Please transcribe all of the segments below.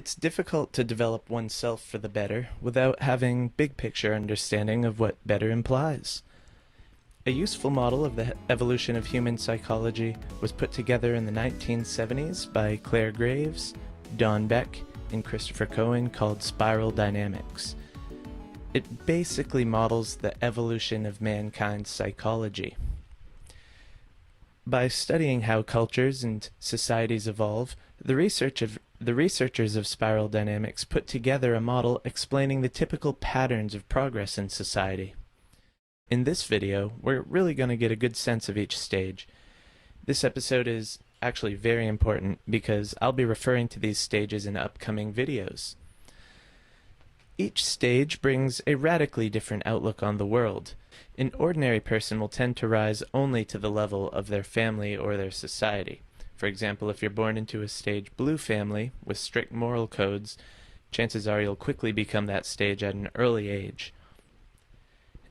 It's difficult to develop oneself for the better without having big picture understanding of what better implies. A useful model of the evolution of human psychology was put together in the 1970s by Claire Graves, Don Beck, and Christopher Cohen called spiral dynamics. It basically models the evolution of mankind's psychology. By studying how cultures and societies evolve, the researchers of spiral dynamics put together a model explaining the typical patterns of progress in society. In this video, we're really going to get a good sense of each stage. This episode is actually very important because I'll be referring to these stages in upcoming videos. Each stage brings a radically different outlook on the world. An ordinary person will tend to rise only to the level of their family or their society. For example, if you're born into a stage blue family with strict moral codes, chances are you'll quickly become that stage at an early age.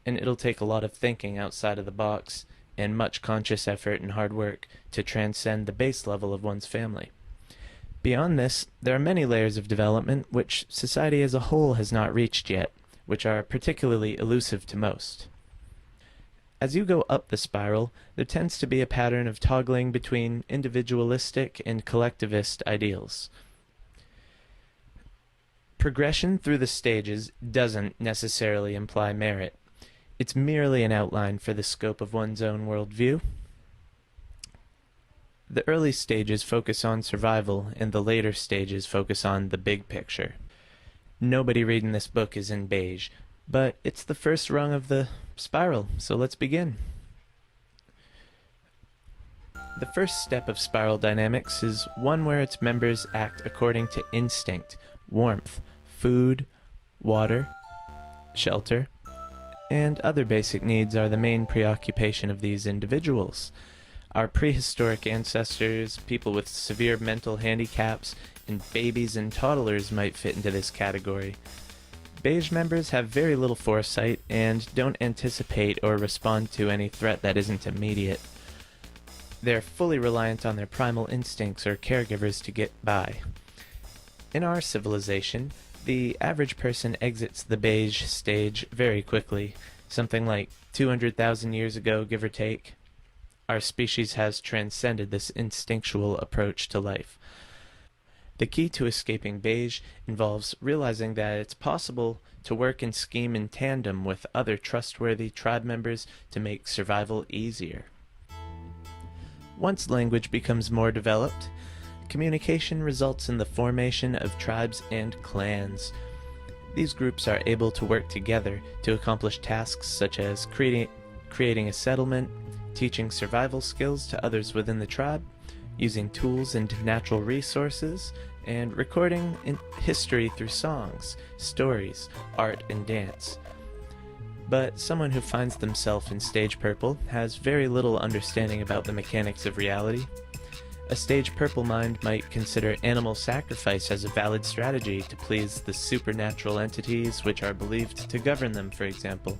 And it'll take a lot of thinking outside of the box and much conscious effort and hard work to transcend the base level of one's family. Beyond this, there are many layers of development which society as a whole has not reached yet, which are particularly elusive to most. As you go up the spiral, there tends to be a pattern of toggling between individualistic and collectivist ideals. Progression through the stages doesn't necessarily imply merit. It's merely an outline for the scope of one's own worldview. The early stages focus on survival, and the later stages focus on the big picture. Nobody reading this book is in Beige, but it's the first rung of the spiral, so let's begin. The first step of spiral dynamics is one where its members act according to instinct, warmth, food, water, shelter, and other basic needs are the main preoccupation of these individuals. Our prehistoric ancestors, people with severe mental handicaps, and babies and toddlers might fit into this category. Beige members have very little foresight and don't anticipate or respond to any threat that isn't immediate. They're fully reliant on their primal instincts or caregivers to get by. In our civilization, the average person exits the beige stage very quickly, something like 200,000 years ago, give or take. Our species has transcended this instinctual approach to life. The key to escaping beige involves realizing that it's possible to work and scheme in tandem with other trustworthy tribe members to make survival easier. Once language becomes more developed, communication results in the formation of tribes and clans. These groups are able to work together to accomplish tasks such as creating a settlement, teaching survival skills to others within the tribe, using tools and natural resources, and recording history through songs, stories, art, and dance. But someone who finds themselves in stage purple has very little understanding about the mechanics of reality. A stage purple mind might consider animal sacrifice as a valid strategy to please the supernatural entities which are believed to govern them, for example.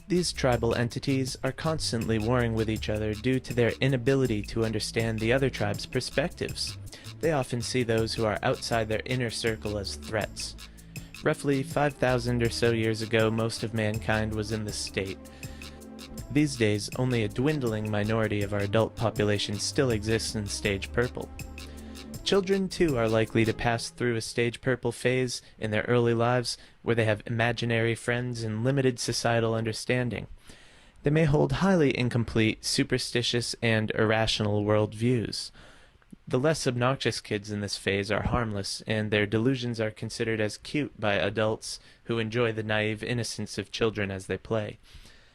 These tribal entities are constantly warring with each other due to their inability to understand the other tribe's perspectives. They often see those who are outside their inner circle as threats. Roughly 5,000 or so years ago, most of mankind was in this state. These days, only a dwindling minority of our adult population still exists in stage purple. Children, too, are likely to pass through a stage purple phase in their early lives where they have imaginary friends and limited societal understanding. They may hold highly incomplete, superstitious, and irrational worldviews. The less obnoxious kids in this phase are harmless, and their delusions are considered as cute by adults who enjoy the naive innocence of children as they play.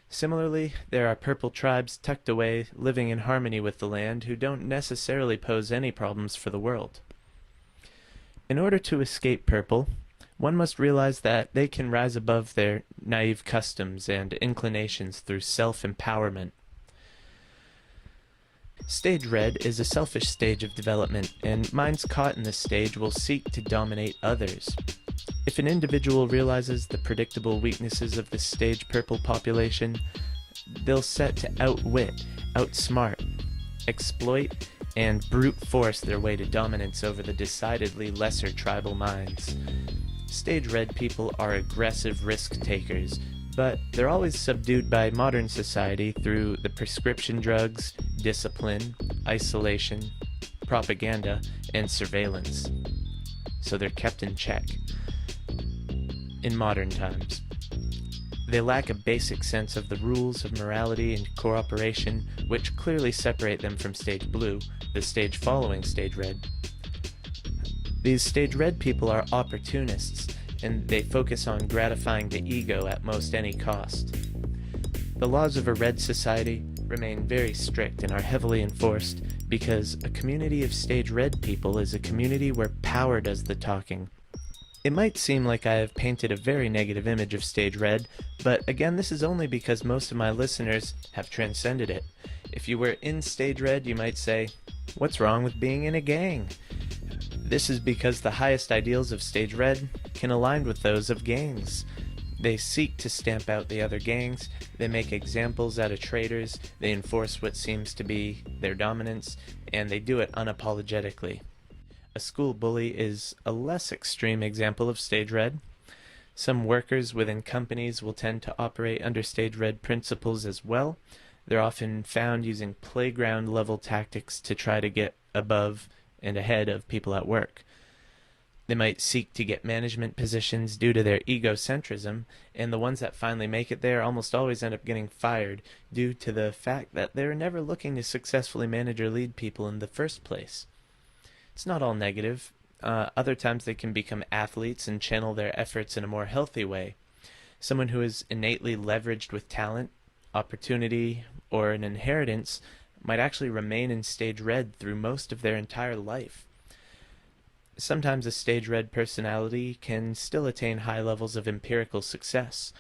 Similarly, there are purple tribes tucked away, living in harmony with the land, who don't necessarily pose any problems for the world. In order to escape purple, one must realize that they can rise above their naive customs and inclinations through self-empowerment. Stage red is a selfish stage of development, and minds caught in this stage will seek to dominate others. If an individual realizes the predictable weaknesses of the stage purple population, they'll set to outwit, outsmart, exploit, and brute force their way to dominance over the decidedly lesser tribal minds. Stage Red people are aggressive risk takers, but they're always subdued by modern society through the prescription drugs, discipline, isolation, propaganda, and surveillance. So they're kept in check. In modern times, they lack a basic sense of the rules of morality and cooperation, which clearly separate them from Stage Blue, the stage following Stage Red. These Stage Red people are opportunists, and they focus on gratifying the ego at most any cost. The laws of a Red society remain very strict and are heavily enforced because a community of Stage Red people is a community where power does the talking. It might seem like I have painted a very negative image of Stage Red, but again, this is only because most of my listeners have transcended it. If you were in Stage Red, you might say, "What's wrong with being in a gang?" This is because the highest ideals of Stage Red can align with those of gangs. They seek to stamp out the other gangs, they make examples out of traitors, they enforce what seems to be their dominance, and they do it unapologetically. A school bully is a less extreme example of Stage Red. Some workers within companies will tend to operate under Stage Red principles as well. They're often found using playground level tactics to try to get above and ahead of people at work. They might seek to get management positions due to their egocentrism, and the ones that finally make it there almost always end up getting fired due to the fact that they're never looking to successfully manage or lead people in the first place. It's not all negative. Other times they can become athletes and channel their efforts in a more healthy way. Someone who is innately leveraged with talent, opportunity, or an inheritance might actually remain in Stage Red through most of their entire life. Sometimes a Stage Red personality can still attain high levels of empirical success.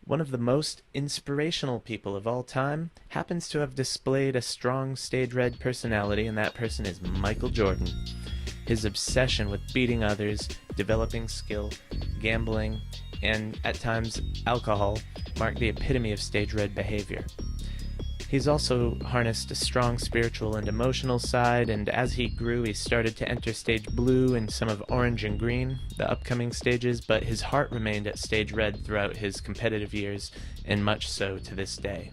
One of the most inspirational people of all time happens to have displayed a strong Stage Red personality, and that person is Michael Jordan. His obsession with beating others, developing skill, gambling, and at times alcohol mark the epitome of Stage Red behavior. He's also harnessed a strong spiritual and emotional side, and as he grew he started to enter Stage Blue and some of Orange and Green, the upcoming stages, but his heart remained at Stage Red throughout his competitive years, and much so to this day.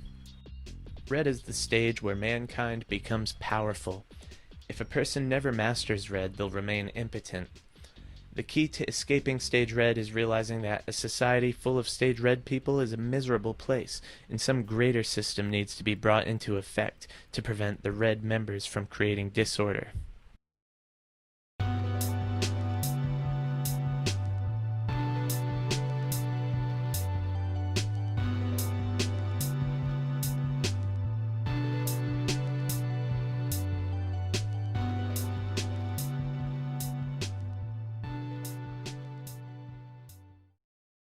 Red is the stage where mankind becomes powerful. If a person never masters Red, they'll remain impotent. The key to escaping Stage Red is realizing that a society full of Stage Red people is a miserable place, and some greater system needs to be brought into effect to prevent the Red members from creating disorder.